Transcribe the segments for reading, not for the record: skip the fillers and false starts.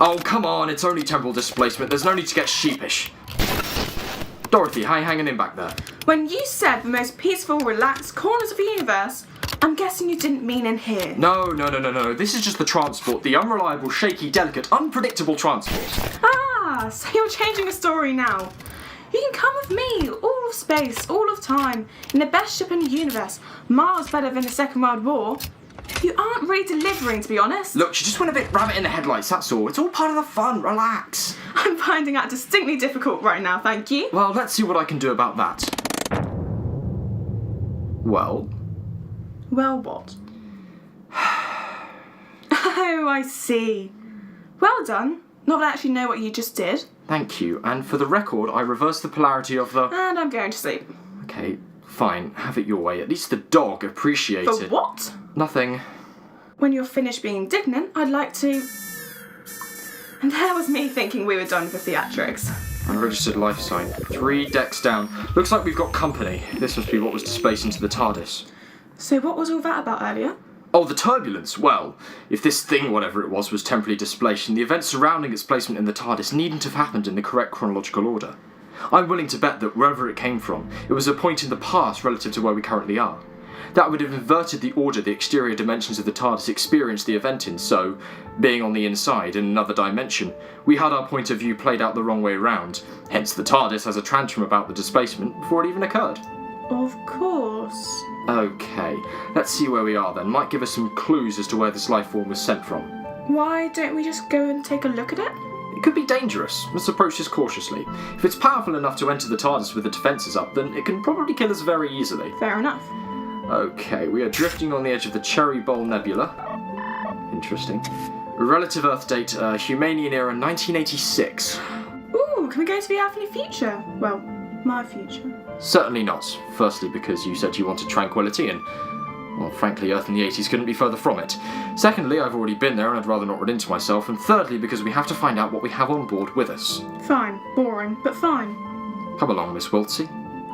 Oh, come on, it's only temporal displacement. There's no need to get sheepish. Dorothy, how are you hanging in back there? When you said the most peaceful, relaxed corners of the universe, I'm guessing you didn't mean in here. No. This is just the transport. The unreliable, shaky, delicate, unpredictable transport. Ah, so you're changing the story now. You can come with me, all of space, all of time, in the best ship in the universe, miles better than the Second World War. You aren't really delivering, to be honest. Look, she just went a bit rabbit in the headlights, that's all. It's all part of the fun, relax. I'm finding that distinctly difficult right now, thank you. Well, let's see what I can do about that. Well? Well, what? Oh, I see. Well done. Not that I actually know what you just did. Thank you, and for the record, I reversed the polarity of the... And I'm going to sleep. Okay, fine, have it your way. At least the dog appreciated... For what? Nothing. When you're finished being indignant, I'd like to... And there was me thinking we were done with theatrics. Unregistered life sign. 3 decks down. Looks like we've got company. This must be what was displaced into the TARDIS. So what was all that about earlier? Oh, the turbulence. Well, if this thing, whatever it was temporarily displaced, and the events surrounding its placement in the TARDIS needn't have happened in the correct chronological order. I'm willing to bet that wherever it came from, it was a point in the past relative to where we currently are. That would have inverted the order the exterior dimensions of the TARDIS experienced the event in, so, being on the inside, in another dimension, we had our point of view played out the wrong way around, hence the TARDIS has a tantrum about the displacement before it even occurred. Of course. Okay, let's see where we are then. Might give us some clues as to where this life form was sent from. Why don't we just go and take a look at it? It could be dangerous. Let's approach this cautiously. If it's powerful enough to enter the TARDIS with the defences up, then it can probably kill us very easily. Fair enough. Okay, we are drifting on the edge of the Cherry Bowl Nebula. Interesting. Relative Earth date, Humanian era 1986. Ooh, can we go to the Earth in the future? Well, my future. Certainly not. Firstly, because you said you wanted tranquility, and, well, frankly, Earth in the 80s couldn't be further from it. Secondly, I've already been there and I'd rather not run into myself. And thirdly, because we have to find out what we have on board with us. Fine. Boring, but fine. Come along, Miss Wiltsey.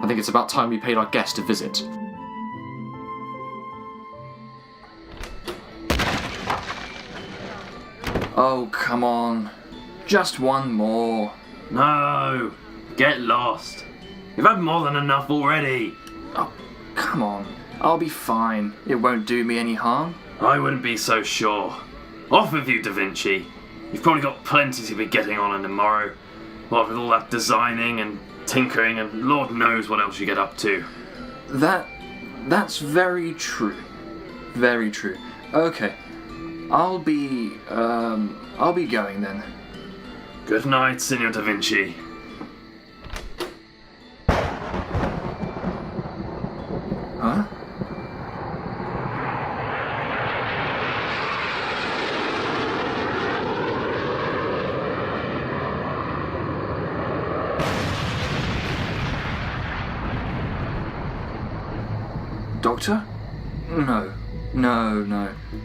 I think it's about time we paid our guest a visit. Oh, come on. Just one more. No, get lost. You've had more than enough already. Oh, come on. I'll be fine. It won't do me any harm. I wouldn't be so sure. Off with you, Da Vinci. You've probably got plenty to be getting on in tomorrow. What with all that designing and tinkering and Lord knows what else you get up to. That's very true. Very true. Okay. I'll be going then. Good night, Signor Da Vinci. Huh? Doctor? No.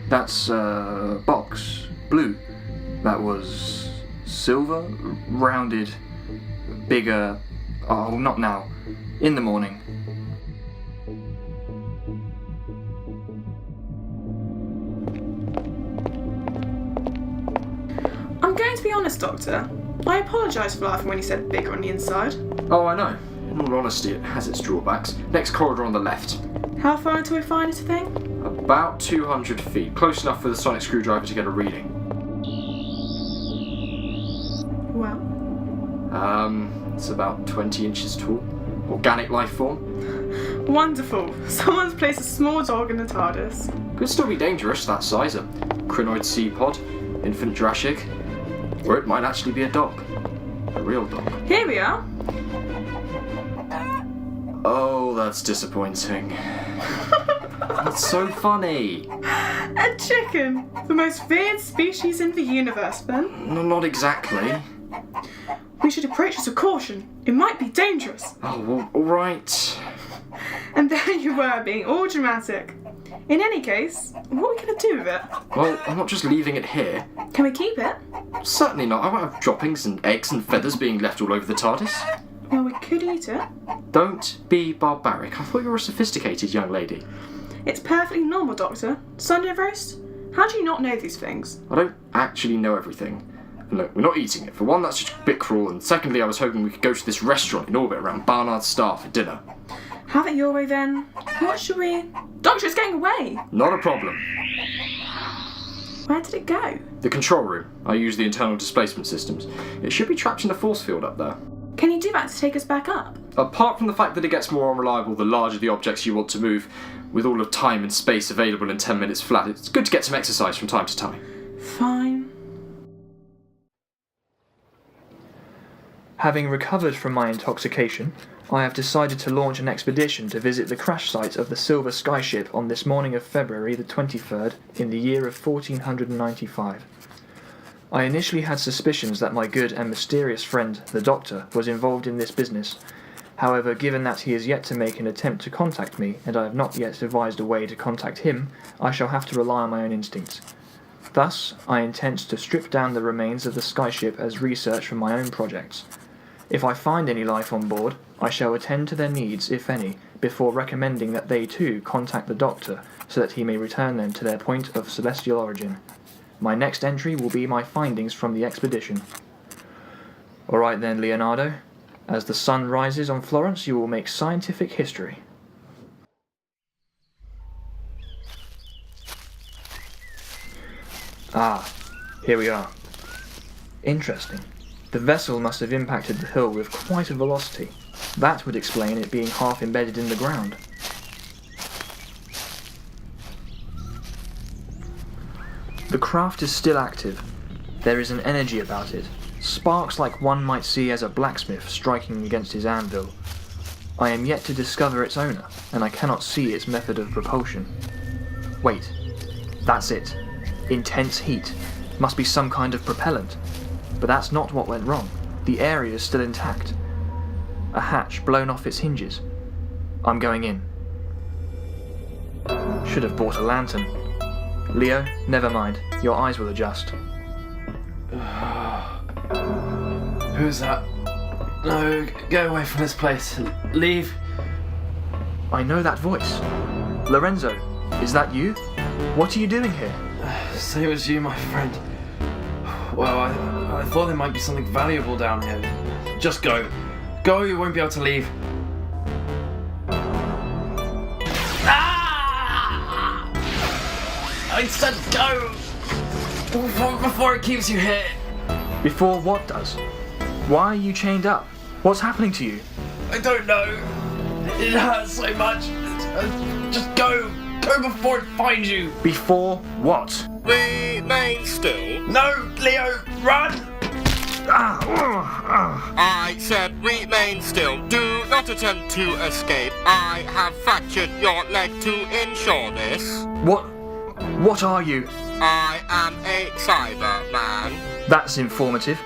That's, box. Blue. That was silver, rounded, bigger. Oh, not now. In the morning. I'm going to be honest, Doctor. I apologise for laughing when you said bigger on the inside. Oh, I know. In all honesty, it has its drawbacks. Next corridor on the left. How far until we find it, I think? About 200 feet. Close enough for the sonic screwdriver to get a reading. Well? It's about 20 inches tall. Organic life form. Wonderful. Someone's placed a small dog in the TARDIS. Could still be dangerous, that size. A crinoid sea pod, infant Jurassic, or it might actually be a dog. A real dog. Here we are. Oh, that's disappointing. That's so funny. A chicken. The most feared species in the universe, Ben. No, not exactly. We should approach this with caution. It might be dangerous. Oh, well, all right. And there you were, being all dramatic. In any case, what are we going to do with it? Well, I'm not just leaving it here. Can we keep it? Certainly not. I won't have droppings and eggs and feathers being left all over the TARDIS. Well, we could eat it. Don't be barbaric. I thought you were a sophisticated young lady. It's perfectly normal, Doctor. Sunday roast? How do you not know these things? I don't actually know everything. Look, we're not eating it. For one, that's just a bit cruel, and secondly, I was hoping we could go to this restaurant in orbit around Barnard's Star for dinner. Have it your way then. What should we... Doctor, it's going away! Not a problem. Where did it go? The control room. I use the internal displacement systems. It should be trapped in a force field up there. Can you do that to take us back up? Apart from the fact that it gets more unreliable the larger the objects you want to move, with all of time and space available in 10 minutes flat, it's good to get some exercise from time to time. Fine. Having recovered from my intoxication, I have decided to launch an expedition to visit the crash site of the Silver Skyship on this morning of February the 23rd in the year of 1495. I initially had suspicions that my good and mysterious friend, the Doctor, was involved in this business. However, given that he is yet to make an attempt to contact me, and I have not yet devised a way to contact him, I shall have to rely on my own instincts. Thus, I intend to strip down the remains of the Skyship as research for my own projects. If I find any life on board, I shall attend to their needs, if any, before recommending that they too contact the Doctor, so that he may return them to their point of celestial origin. My next entry will be my findings from the expedition. Alright then, Leonardo. As the sun rises on Florence, you will make scientific history. Ah, here we are. Interesting. The vessel must have impacted the hill with quite a velocity. That would explain it being half embedded in the ground. The craft is still active. There is an energy about it, sparks like one might see as a blacksmith striking against his anvil. I am yet to discover its owner, and I cannot see its method of propulsion. Wait, that's it. Intense heat. Must be some kind of propellant. But that's not what went wrong. The area is still intact. A hatch blown off its hinges. I'm going in. Should have bought a lantern. Leo, never mind. Your eyes will adjust. Who's that? No, go away from this place. Leave. I know that voice. Lorenzo, is that you? What are you doing here? Same as you, my friend. Well, I thought there might be something valuable down here. Just go. Go, you won't be able to leave. Ah! I said go! Before it keeps you here. Before what does? Why are you chained up? What's happening to you? I don't know. It hurts so much. Just go. Go before it finds you. Before what? Remain still. No, Leo, run! I said remain still. Do not attempt to escape. I have fractured your leg to ensure this. What are you? I am a Cyberman. That's informative.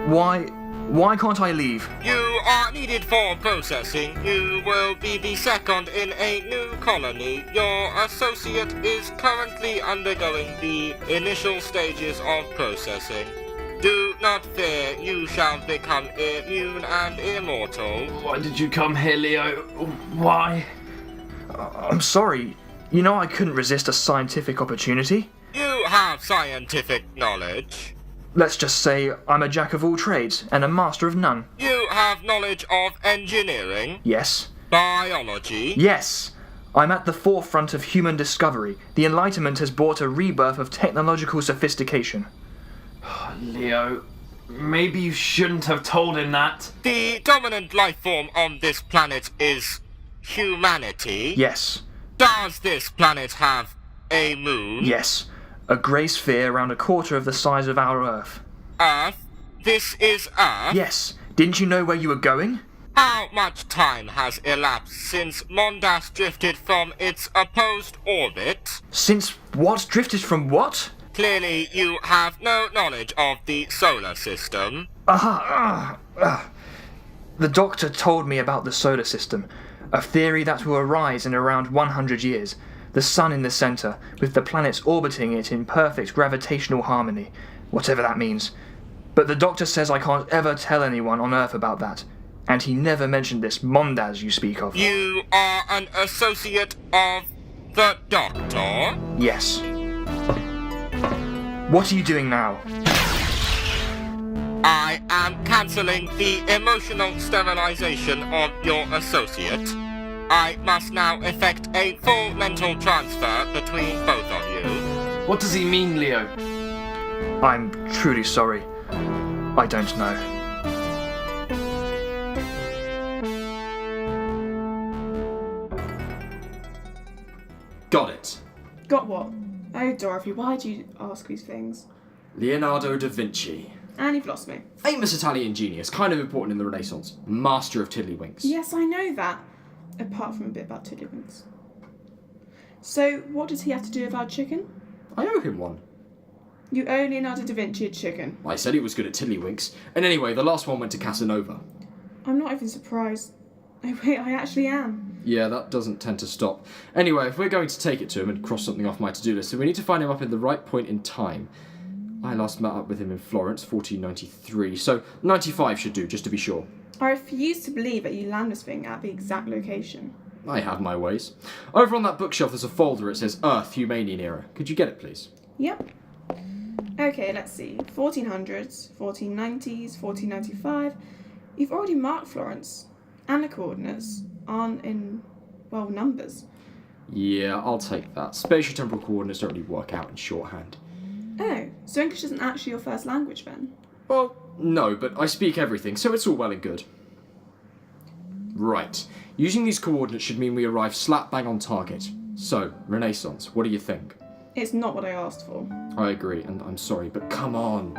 Why can't I leave? You are needed for processing. You will be the second in a new colony. Your associate is currently undergoing the initial stages of processing. Do not fear, you shall become immune and immortal. Why did you come here, Leo? Why? I'm sorry. You know I couldn't resist a scientific opportunity. You have scientific knowledge. Let's just say I'm a jack of all trades and a master of none. You have knowledge of engineering. Yes. Biology. Yes. I'm at the forefront of human discovery. The Enlightenment has brought a rebirth of technological sophistication. Leo, maybe you shouldn't have told him that. The dominant life form on this planet is humanity. Yes. Does this planet have a moon? Yes. A grey sphere around a quarter of the size of our Earth. Earth? This is Earth? Yes. Didn't you know where you were going? How much time has elapsed since Mondas drifted from its opposed orbit? Since what? Drifted from what? Clearly you have no knowledge of the solar system. The Doctor told me about the solar system, a theory that will arise in around 100 years. The sun in the centre, with the planets orbiting it in perfect gravitational harmony, whatever that means. But the Doctor says I can't ever tell anyone on Earth about that, and he never mentioned this Mondas you speak of. You are an associate of the Doctor? Yes. What are you doing now? I am cancelling the emotional sterilization of your associate. I must now effect a full mental transfer between both of you. What does he mean, Leo? I'm truly sorry. I don't know. Got it. Got what? Oh, Dorothy, why do you ask these things? Leonardo da Vinci. And you've lost me. Famous Italian genius, kind of important in the Renaissance. Master of tiddlywinks. Yes, I know that. Apart from a bit about tiddlywinks. So, what does he have to do with our chicken? I owe him one. You owe Leonardo da Vinci a chicken. I said he was good at tiddlywinks. And anyway, the last one went to Casanova. I'm not even surprised. Oh wait, I actually am. Yeah, that doesn't tend to stop. Anyway, if we're going to take it to him and cross something off my to-do list, then we need to find him up at the right point in time. I last met up with him in Florence, 1493, so 95 should do, just to be sure. I refuse to believe that you landed this thing at the exact location. I have my ways. Over on that bookshelf there's a folder, it says Earth, Humanian Era. Could you get it, please? Yep. Okay, let's see. 1400s, 1490s, 1495. You've already marked Florence. And the coordinates aren't in, well, numbers. Yeah, I'll take that. Spatiotemporal coordinates don't really work out in shorthand. Oh, so English isn't actually your first language then? Well, no, but I speak everything, so it's all well and good. Right. Using these coordinates should mean we arrive slap bang on target. So, Renaissance, what do you think? It's not what I asked for. I agree, and I'm sorry, but come on.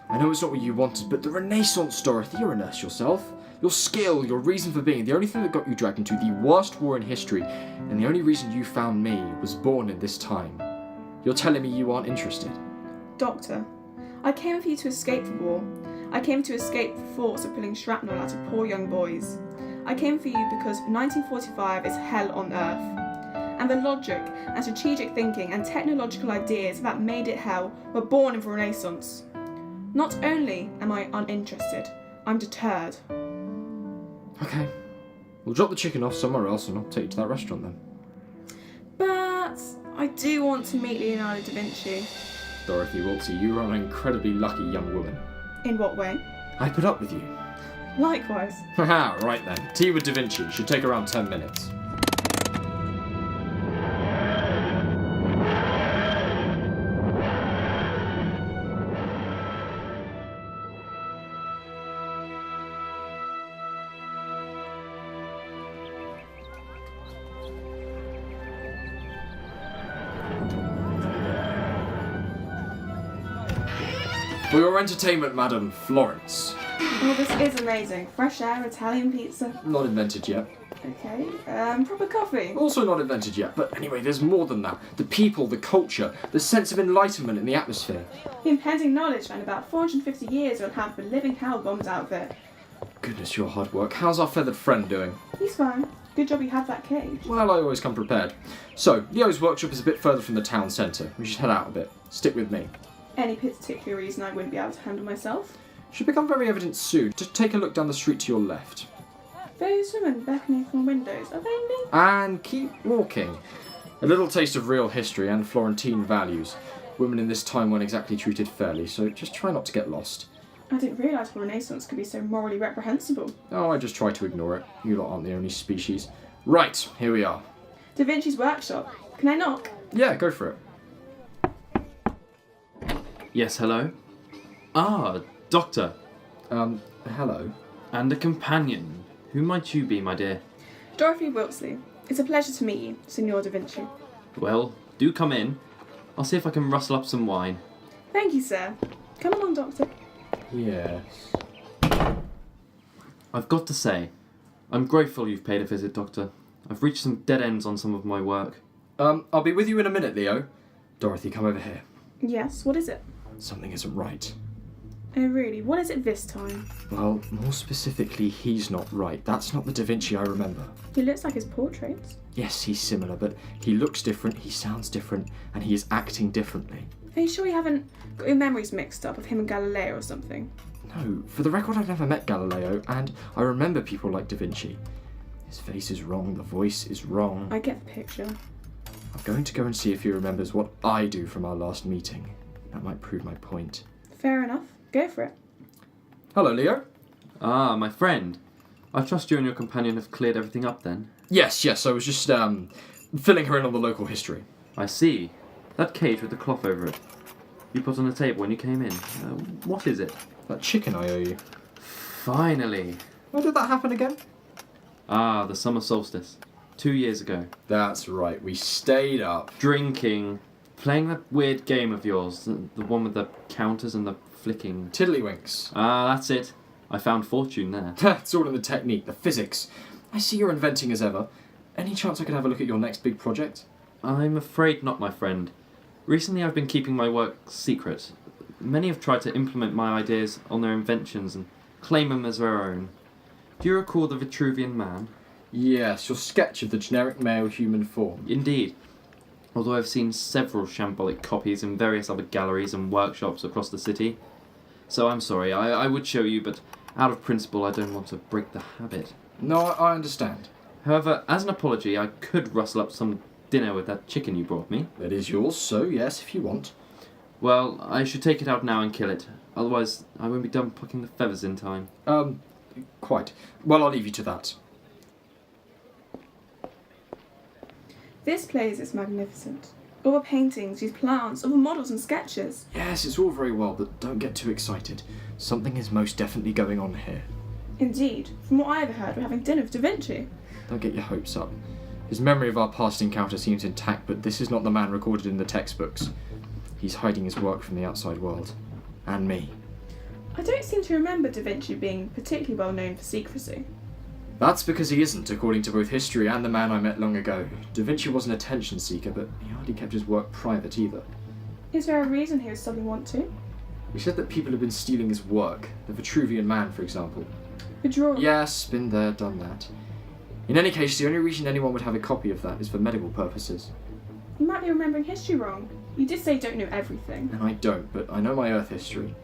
I know it's not what you wanted, but the Renaissance, Dorothy, you're a nurse yourself. Your skill, your reason for being, the only thing that got you dragged into the worst war in history, and the only reason you found me was born in this time. You're telling me you aren't interested? Doctor, I came for you to escape the war. I came to escape the thoughts of pulling shrapnel out of poor young boys. I came for you because 1945 is hell on earth. And the logic and strategic thinking and technological ideas that made it hell were born in the Renaissance. Not only am I uninterested, I'm deterred. Okay. We'll drop the chicken off somewhere else and I'll take you to that restaurant then. But I do want to meet Leonardo da Vinci. Dorothy Waltzy, you are an incredibly lucky young woman. In what way? I put up with you. Likewise. Haha, right then. Tea with Da Vinci. Should take around 10 minutes. For your entertainment, Madam Florence. Oh, this is amazing. Fresh air, Italian pizza. Not invented yet. Okay, proper coffee. Also not invented yet, but anyway, there's more than that. The people, the culture, the sense of enlightenment in the atmosphere. The impending knowledge that in about 450 years we'll have the living hell bombed out there. Goodness, your hard work. How's our feathered friend doing? He's fine. Good job you have that cage. Well, I always come prepared. So, Leo's workshop is a bit further from the town centre. We should head out a bit. Stick with me. Any particular reason I wouldn't be able to handle myself? Should become very evident soon. Just take a look down the street to your left. Those women beckoning from windows, are they me? And keep walking. A little taste of real history and Florentine values. Women in this time weren't exactly treated fairly, so just try not to get lost. I didn't realise the Renaissance could be so morally reprehensible. Oh, I just try to ignore it. You lot aren't the only species. Right, here we are. Da Vinci's workshop. Can I knock? Yeah, go for it. Yes, hello? Ah, Doctor. Hello. And a companion. Who might you be, my dear? Dorothy Wiltsley. It's a pleasure to meet you, Signor Da Vinci. Well, do come in. I'll see if I can rustle up some wine. Thank you, sir. Come along, Doctor. Yes. I've got to say, I'm grateful you've paid a visit, Doctor. I've reached some dead ends on some of my work. I'll be with you in a minute, Leo. Dorothy, come over here. Yes, what is it? Something isn't right. Oh, really? What is it this time? Well, more specifically, he's not right. That's not the Da Vinci I remember. He looks like his portraits. Yes, he's similar, but he looks different, he sounds different, and he is acting differently. Are you sure you haven't got your memories mixed up of him and Galileo or something? No, for the record, I've never met Galileo, and I remember people like Da Vinci. His face is wrong, the voice is wrong. I get the picture. I'm going to go and see if he remembers what I do from our last meeting. That might prove my point. Fair enough. Go for it. Hello, Leo. Ah, my friend. I trust you and your companion have cleared everything up then? Yes, I was just, filling her in on the local history. I see. That cage with the cloth over it. You put on the table when you came in. What is it? That chicken I owe you. Finally. When did that happen again? Ah, the summer solstice. 2 years ago. That's right, we stayed up. Drinking. Playing that weird game of yours. The one with the counters and the flicking. Tiddlywinks. Ah, that's it. I found fortune there. It's all in the technique, the physics. I see you're inventing as ever. Any chance I could have a look at your next big project? I'm afraid not, my friend. Recently I've been keeping my work secret. Many have tried to implement my ideas on their inventions and claim them as their own. Do you recall the Vitruvian Man? Yes, your sketch of the generic male human form. Indeed. Although I've seen several shambolic copies in various other galleries and workshops across the city. So I'm sorry, I would show you, but out of principle I don't want to break the habit. No, I understand. However, as an apology, I could rustle up some dinner with that chicken you brought me. It is yours, so yes, if you want. Well, I should take it out now and kill it. Otherwise, I won't be done plucking the feathers in time. Quite. Well, I'll leave you to that. This place is magnificent. All the paintings, these plants, all the models and sketches. Yes, it's all very well, but don't get too excited. Something is most definitely going on here. Indeed, from what I overheard, we're having dinner with Da Vinci. Don't get your hopes up. His memory of our past encounter seems intact, but this is not the man recorded in the textbooks. He's hiding his work from the outside world. And me. I don't seem to remember Da Vinci being particularly well known for secrecy. That's because he isn't, according to both history and the man I met long ago. Da Vinci was an attention seeker, but he hardly kept his work private either. Is there a reason he would suddenly want to? He said that people have been stealing his work. The Vitruvian Man, for example. The drawing? Yes, been there, done that. In any case, the only reason anyone would have a copy of that is for medical purposes. You might be remembering history wrong. You did say you don't know everything. And I don't, but I know my Earth history.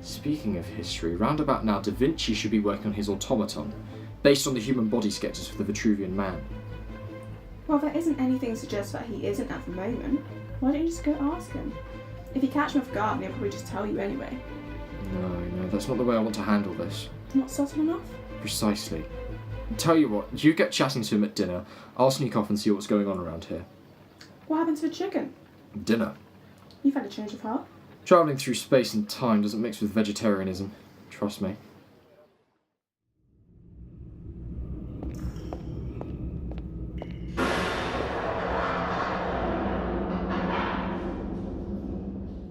Speaking of history, round about now, Da Vinci should be working on his Automaton, based on the human body sketches for the Vitruvian Man. Well, there isn't anything to suggest that he isn't at the moment. Why don't you just go ask him? If you catch him off guard, he'll probably just tell you anyway. No, that's not the way I want to handle this. Not subtle enough? Precisely. Tell you what, you get chatting to him at dinner. I'll sneak off and see what's going on around here. What happened to the chicken? Dinner. You've had a change of heart? Travelling through space and time doesn't mix with vegetarianism. Trust me.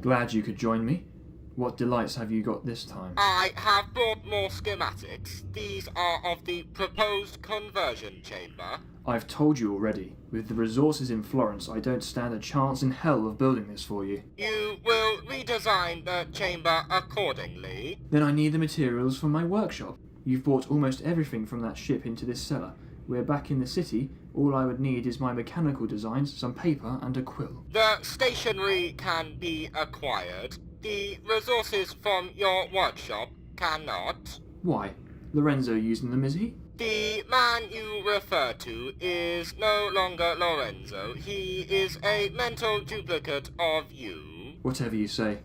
Glad you could join me. What delights have you got this time? I have brought more schematics. These are of the proposed conversion chamber. I've told you already. With the resources in Florence, I don't stand a chance in hell of building this for you. You will redesign the chamber accordingly. Then I need the materials for my workshop. You've brought almost everything from that ship into this cellar. We're back in the city. All I would need is my mechanical designs, some paper, and a quill. The stationery can be acquired. The resources from your workshop cannot. Why? Lorenzo using them, is he? The man you refer to is no longer Lorenzo. He is a mental duplicate of you. Whatever you say.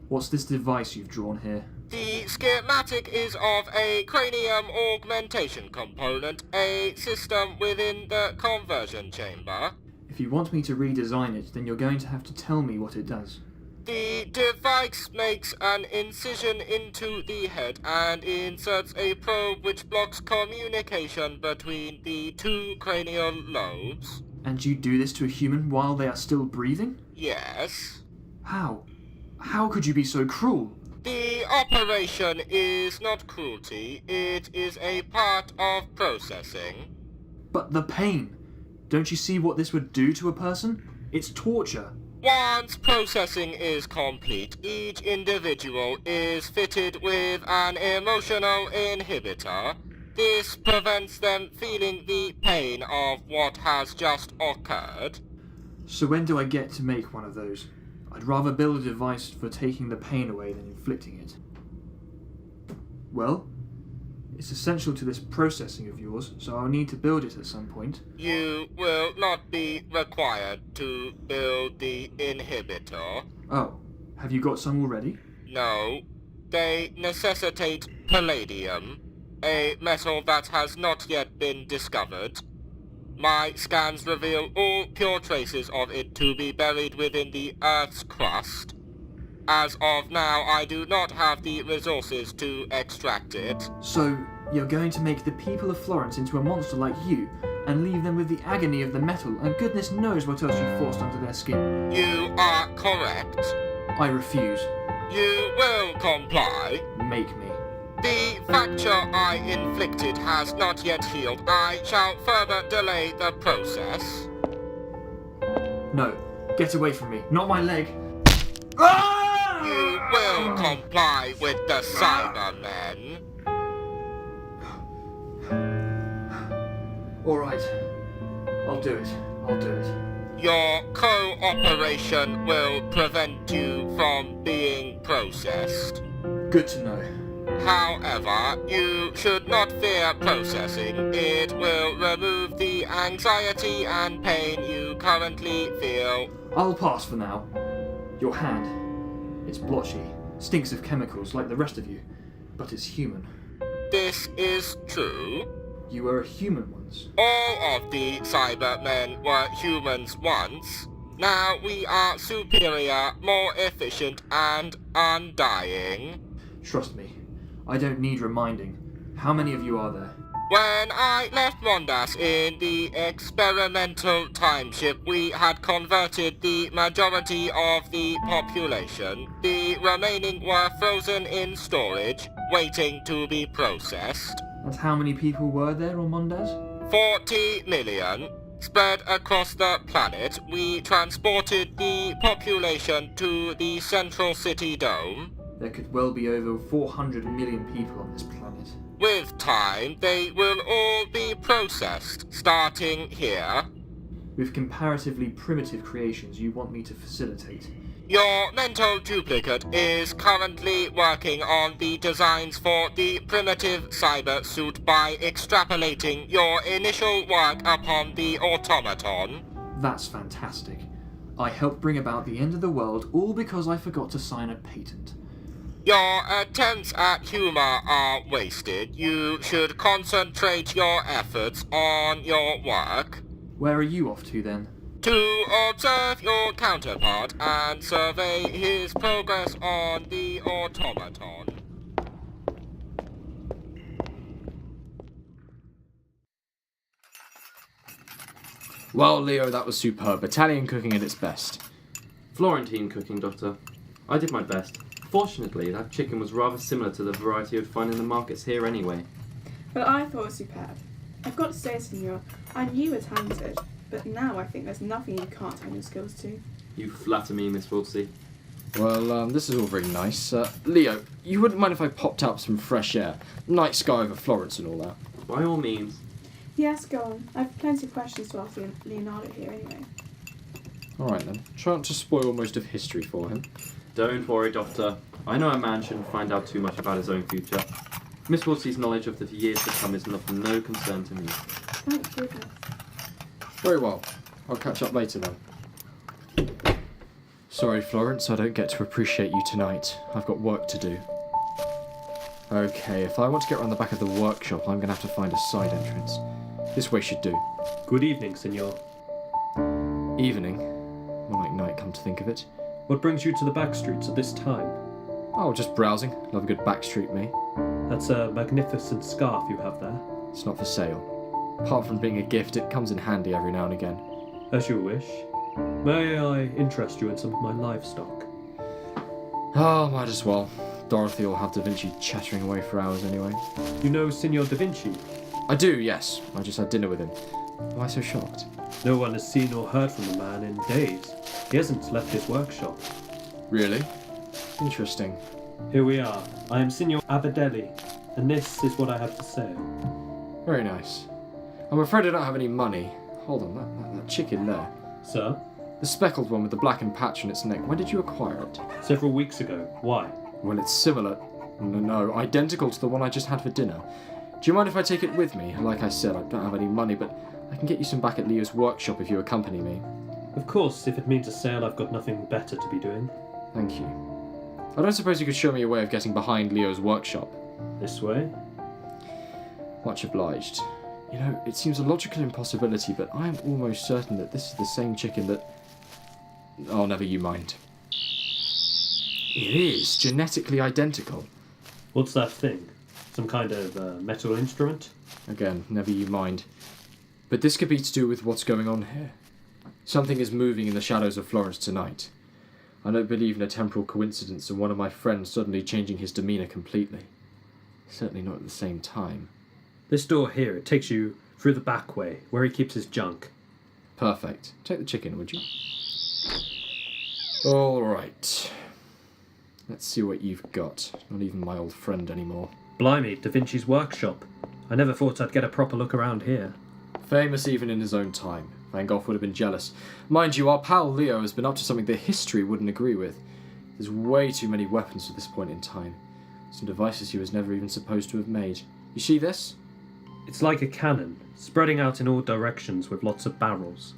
What's this device you've drawn here? The schematic is of a cranium augmentation component, a system within the conversion chamber. If you want me to redesign it, then you're going to have to tell me what it does. The device makes an incision into the head and inserts a probe which blocks communication between the two cranial lobes. And you do this to a human while they are still breathing? Yes. How? How could you be so cruel? The operation is not cruelty, it is a part of processing. But the pain! Don't you see what this would do to a person? It's torture. Once processing is complete, each individual is fitted with an emotional inhibitor. This prevents them feeling the pain of what has just occurred. So when do I get to make one of those? I'd rather build a device for taking the pain away than inflicting it. Well, it's essential to this processing of yours, so I'll need to build it at some point. You will not be required to build the inhibitor. Oh, have you got some already? No. They necessitate palladium, a metal that has not yet been discovered. My scans reveal all pure traces of it to be buried within the Earth's crust. As of now, I do not have the resources to extract it. So, you're going to make the people of Florence into a monster like you, and leave them with the agony of the metal, and goodness knows what else you forced under their skin. You are correct. I refuse. You will comply. Make me. The fracture I inflicted has not yet healed. I shall further delay the process. No, get away from me. Not my leg. You will comply with the Cybermen. Alright. I'll do it. I'll do it. Your cooperation will prevent you from being processed. Good to know. However, you should not fear processing. It will remove the anxiety and pain you currently feel. I'll pass for now. Your hand. It's blotchy. Stinks of chemicals like the rest of you. But it's human. This is true. You were a human once. All of the Cybermen were humans once. Now we are superior, more efficient, and undying. Trust me. I don't need reminding. How many of you are there? When I left Mondas in the experimental timeship, we had converted the majority of the population. The remaining were frozen in storage, waiting to be processed. And how many people were there on Mondas? 40 million. Spread across the planet, we transported the population to the central city dome. There could well be over 400 million people on this planet. With time, they will all be processed, starting here. With comparatively primitive creations you want me to facilitate. Your mental duplicate is currently working on the designs for the primitive cyber suit by extrapolating your initial work upon the automaton. That's fantastic. I helped bring about the end of the world all because I forgot to sign a patent. Your attempts at humor are wasted. You should concentrate your efforts on your work. Where are you off to then? To observe your counterpart and survey his progress on the automaton. Well, Leo, that was superb. Italian cooking at its best. Florentine cooking, Doctor. I did my best. Fortunately, that chicken was rather similar to the variety you'd find in the markets here anyway. Well, I thought it was superb. I've got to say, Signor, I knew you were talented, but now I think there's nothing you can't turn your skills to. You flatter me, Miss Wiltsey. Well, this is all very nice. Leo, you wouldn't mind if I popped up some fresh air? Night sky over Florence and all that. By all means. Yes, go on. I've plenty of questions to ask Leonardo here anyway. Alright then, try not to spoil most of history for him. Don't worry, Doctor. I know a man shouldn't find out too much about his own future. Miss Wiltsey's knowledge of the years to come is of no concern to me. Thank goodness. Very well. I'll catch up later then. Sorry, Florence, I don't get to appreciate you tonight. I've got work to do. Okay, if I want to get around the back of the workshop, I'm going to have to find a side entrance. This way should do. Good evening, Signor. Evening. More like night, come to think of it. What brings you to the back streets at this time? Oh, just browsing. Love a good back street, me. That's a magnificent scarf you have there. It's not for sale. Apart from being a gift, it comes in handy every now and again. As you wish. May I interest you in some of my livestock? Oh, might as well. Dorothy will have Da Vinci chattering away for hours anyway. You know Signor Da Vinci? I do, yes. I just had dinner with him. Why so shocked? No one has seen or heard from the man in days. He hasn't left his workshop. Really? Interesting. Here we are. I am Signor Abadelli, and this is what I have to say. Very nice. I'm afraid I don't have any money. Hold on, that chicken there. Sir? The speckled one with the blackened patch on its neck. When did you acquire it? Several weeks ago. Why? Well, it's similar. No, identical to the one I just had for dinner. Do you mind if I take it with me? Like I said, I don't have any money, but I can get you some back at Leo's workshop if you accompany me. Of course, if it means a sale, I've got nothing better to be doing. Thank you. I don't suppose you could show me a way of getting behind Leo's workshop. This way? Much obliged. You know, it seems a logical impossibility, but I am almost certain that this is the same chicken that... Oh, never you mind. It is genetically identical. What's that thing? Some kind of metal instrument? Again, never you mind. But this could be to do with what's going on here. Something is moving in the shadows of Florence tonight. I don't believe in a temporal coincidence of one of my friends suddenly changing his demeanour completely. Certainly not at the same time. This door here, it takes you through the back way, where he keeps his junk. Perfect. Take the chicken, would you? All right. Let's see what you've got. Not even my old friend anymore. Blimey, Da Vinci's workshop. I never thought I'd get a proper look around here. Famous even in his own time. Van Gogh would have been jealous. Mind you, our pal Leo has been up to something that history wouldn't agree with. There's way too many weapons at this point in time. Some devices he was never even supposed to have made. You see this? It's like a cannon, spreading out in all directions with lots of barrels.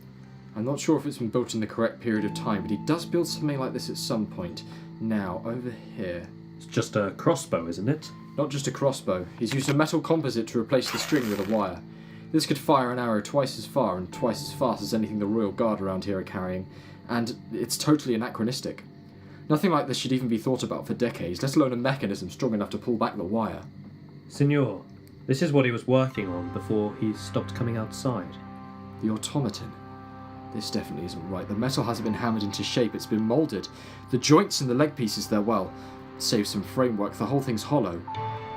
I'm not sure if it's been built in the correct period of time, but he does build something like this at some point. Now, over here. It's just a crossbow, isn't it? Not just a crossbow. He's used a metal composite to replace the string with a wire. This could fire an arrow twice as far and twice as fast as anything the Royal Guard around here are carrying, and it's totally anachronistic. Nothing like this should even be thought about for decades, let alone a mechanism strong enough to pull back the wire. Signor, this is what he was working on before he stopped coming outside. The automaton. This definitely isn't right. The metal hasn't been hammered into shape, it's been moulded. The joints and the leg pieces there, well, save some framework, the whole thing's hollow.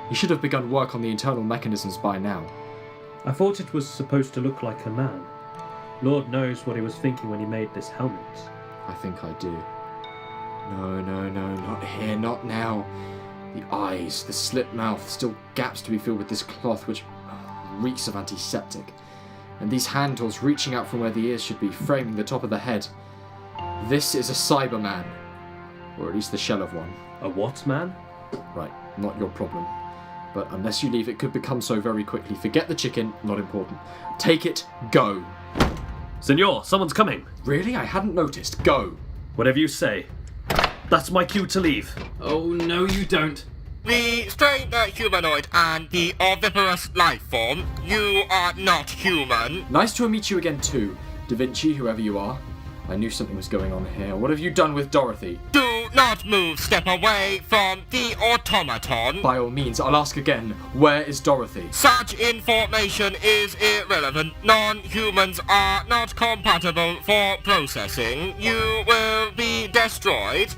He should have begun work on the internal mechanisms by now. I thought it was supposed to look like a man. Lord knows what he was thinking when he made this helmet. I think I do. No, not here, not now. The eyes, the slit mouth, still gaps to be filled with this cloth which reeks of antiseptic. And these handles reaching out from where the ears should be, framing the top of the head. This is a Cyberman. Or at least the shell of one. A what man? Right, not your problem. But unless you leave, it could become so very quickly. Forget the chicken, not important. Take it, go. Signor, someone's coming. Really? I hadn't noticed. Go. Whatever you say. That's my cue to leave. Oh, no, you don't. The strange humanoid and the oviparous life form, you are not human. Nice to meet you again too, Da Vinci, whoever you are. I knew something was going on here. What have you done with Dorothy? Do not move, step away from the automaton. By all means, I'll ask again. Where is Dorothy? Such information is irrelevant. Non-humans are not compatible for processing. You will be destroyed.